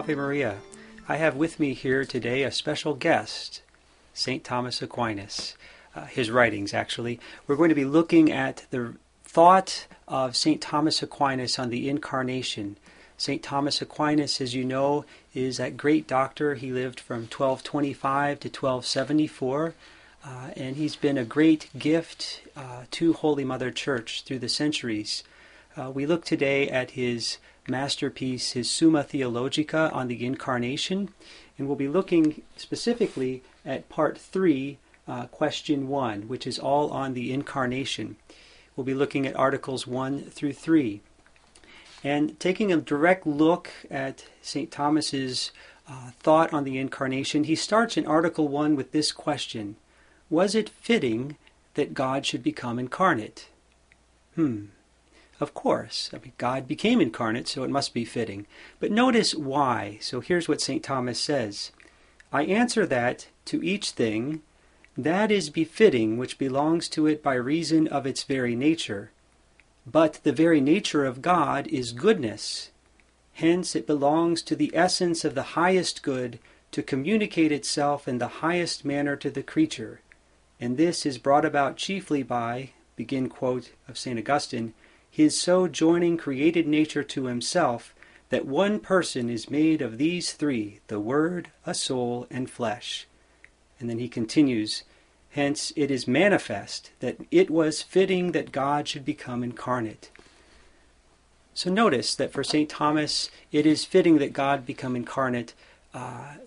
Ave Maria. I have with me here today a special guest, St. Thomas Aquinas. His writings, actually. We're going to be looking at the thought of St. Thomas Aquinas on the Incarnation. St. Thomas Aquinas, as you know, is that great doctor. He lived from 1225 to 1274, and he's been a great gift to Holy Mother Church through the centuries. We look today at his masterpiece, his Summa Theologica on the Incarnation, and we'll be looking specifically at part 3, question 1, which is all on the Incarnation. We'll be looking at articles 1 through 3. And taking a direct look at St. Thomas's thought on the Incarnation, he starts in article 1 with this question: was it fitting that God should become incarnate? Of course. God became incarnate, so it must be fitting. But notice why. So here's what St. Thomas says. I answer that, to each thing, that is befitting which belongs to it by reason of its very nature. But the very nature of God is goodness. Hence it belongs to the essence of the highest good to communicate itself in the highest manner to the creature. And this is brought about chiefly by, begin quote of St. Augustine, his so joining created nature to himself, that one person is made of these three, the Word, a soul, and flesh. And then he continues, hence it is manifest that it was fitting that God should become incarnate. So notice that for St. Thomas, it is fitting that God become incarnate,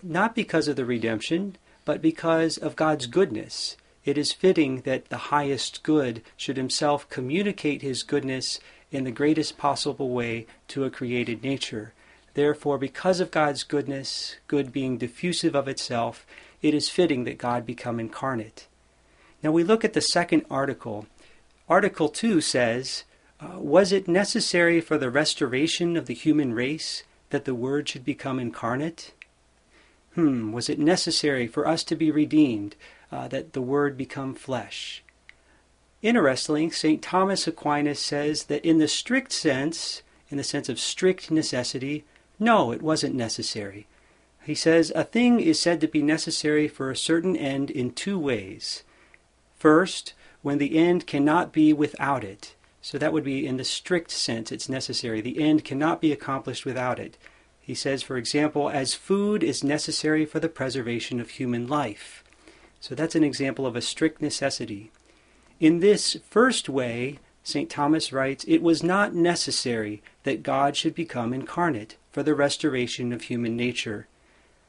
not because of the redemption, but because of God's goodness. It is fitting that the highest good should himself communicate his goodness in the greatest possible way to a created nature. Therefore, because of God's goodness, good being diffusive of itself, it is fitting that God become incarnate. Now we look at the second article. Article 2 says, was it necessary for the restoration of the human race that the Word should become incarnate? Was it necessary for us to be redeemed, that the Word become flesh? Interestingly, St. Thomas Aquinas says that in the strict sense, in the sense of strict necessity, no, it wasn't necessary. He says, a thing is said to be necessary for a certain end in two ways. First, when the end cannot be without it. So that would be in the strict sense it's necessary. The end cannot be accomplished without it. He says, for example, as food is necessary for the preservation of human life. So that's an example of a strict necessity. In this first way, St. Thomas writes, it was not necessary that God should become incarnate for the restoration of human nature.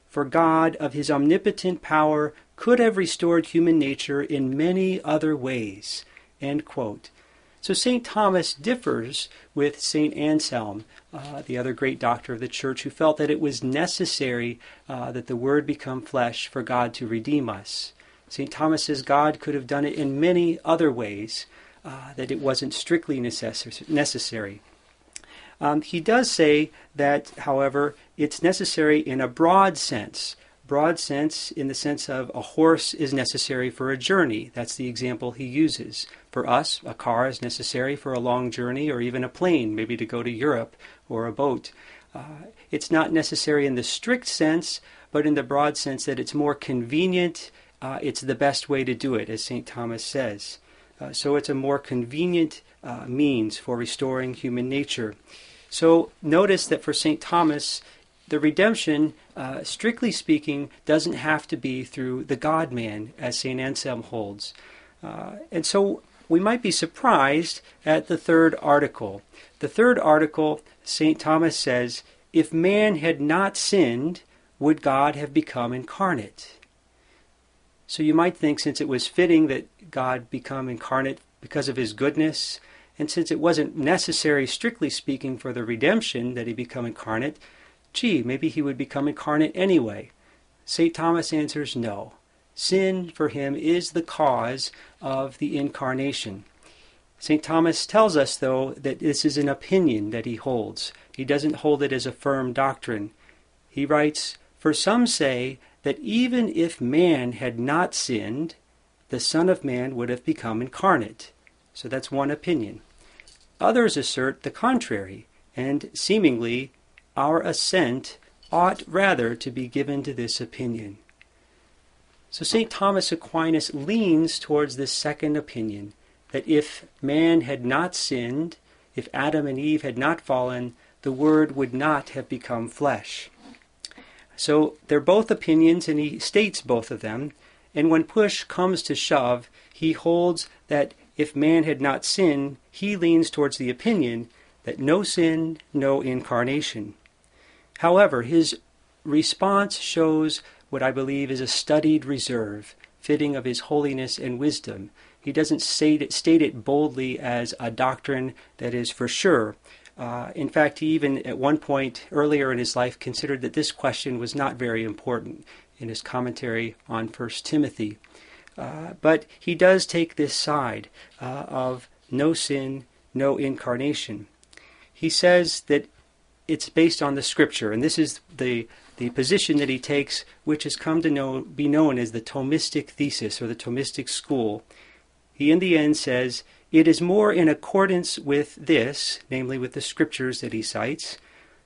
For God, of his omnipotent power, could have restored human nature in many other ways. End quote. So St. Thomas differs with St. Anselm, the other great doctor of the Church, who felt that it was necessary that the Word become flesh for God to redeem us. St. Thomas says God could have done it in many other ways, that it wasn't strictly necessary. He does say that, however, it's necessary in a broad sense. Broad sense in the sense of a horse is necessary for a journey. That's the example he uses. For us, a car is necessary for a long journey, or even a plane, maybe to go to Europe, or a boat. It's not necessary in the strict sense, but in the broad sense that it's more convenient. It's the best way to do it, as St. Thomas says. So it's a more convenient means for restoring human nature. So notice that for St. Thomas, the redemption, strictly speaking, doesn't have to be through the God-man, as St. Anselm holds. And so we might be surprised at the third article. The third article, St. Thomas says, if man had not sinned, would God have become incarnate? So you might think, since it was fitting that God become incarnate because of his goodness, and since it wasn't necessary, strictly speaking, for the redemption that he become incarnate, maybe he would become incarnate anyway. St. Thomas answers no. Sin for him is the cause of the Incarnation. St. Thomas tells us, though, that this is an opinion that he holds. He doesn't hold it as a firm doctrine. He writes, for some say that even if man had not sinned, the Son of Man would have become incarnate. So that's one opinion. Others assert the contrary, and seemingly our assent ought rather to be given to this opinion. So St. Thomas Aquinas leans towards this second opinion, that if man had not sinned, if Adam and Eve had not fallen, the Word would not have become flesh. So they're both opinions, and he states both of them. And when push comes to shove, he holds that if man had not sinned, he leans towards the opinion that no sin, no incarnation. However, his response shows what I believe is a studied reserve, fitting of his holiness and wisdom. He doesn't state it boldly as a doctrine that is for sure. In fact, he even at one point earlier in his life considered that this question was not very important in his commentary on 1 Timothy. But he does take this side of no sin, no incarnation. He says that it's based on the Scripture, and this is the position that he takes, which has come to be known as the Thomistic thesis or the Thomistic school. He in the end says, it is more in accordance with this, namely with the Scriptures that he cites,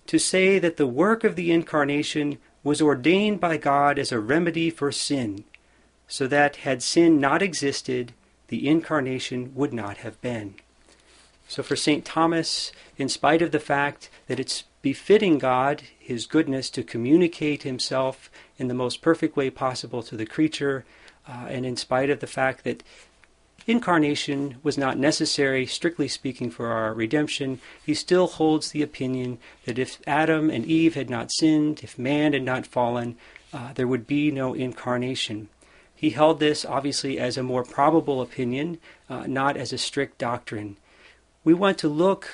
to say that the work of the Incarnation was ordained by God as a remedy for sin, so that had sin not existed, the Incarnation would not have been. So for St. Thomas, in spite of the fact that it's befitting God, his goodness, to communicate himself in the most perfect way possible to the creature, and in spite of the fact that incarnation was not necessary, strictly speaking, for our redemption, he still holds the opinion that if Adam and Eve had not sinned, if man had not fallen, there would be no incarnation. He held this, obviously, as a more probable opinion, not as a strict doctrine. We want to look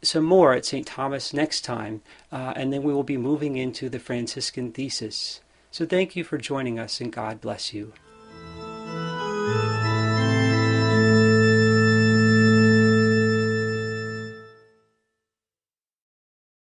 some more at St. Thomas next time, and then we will be moving into the Franciscan thesis. So thank you for joining us, and God bless you.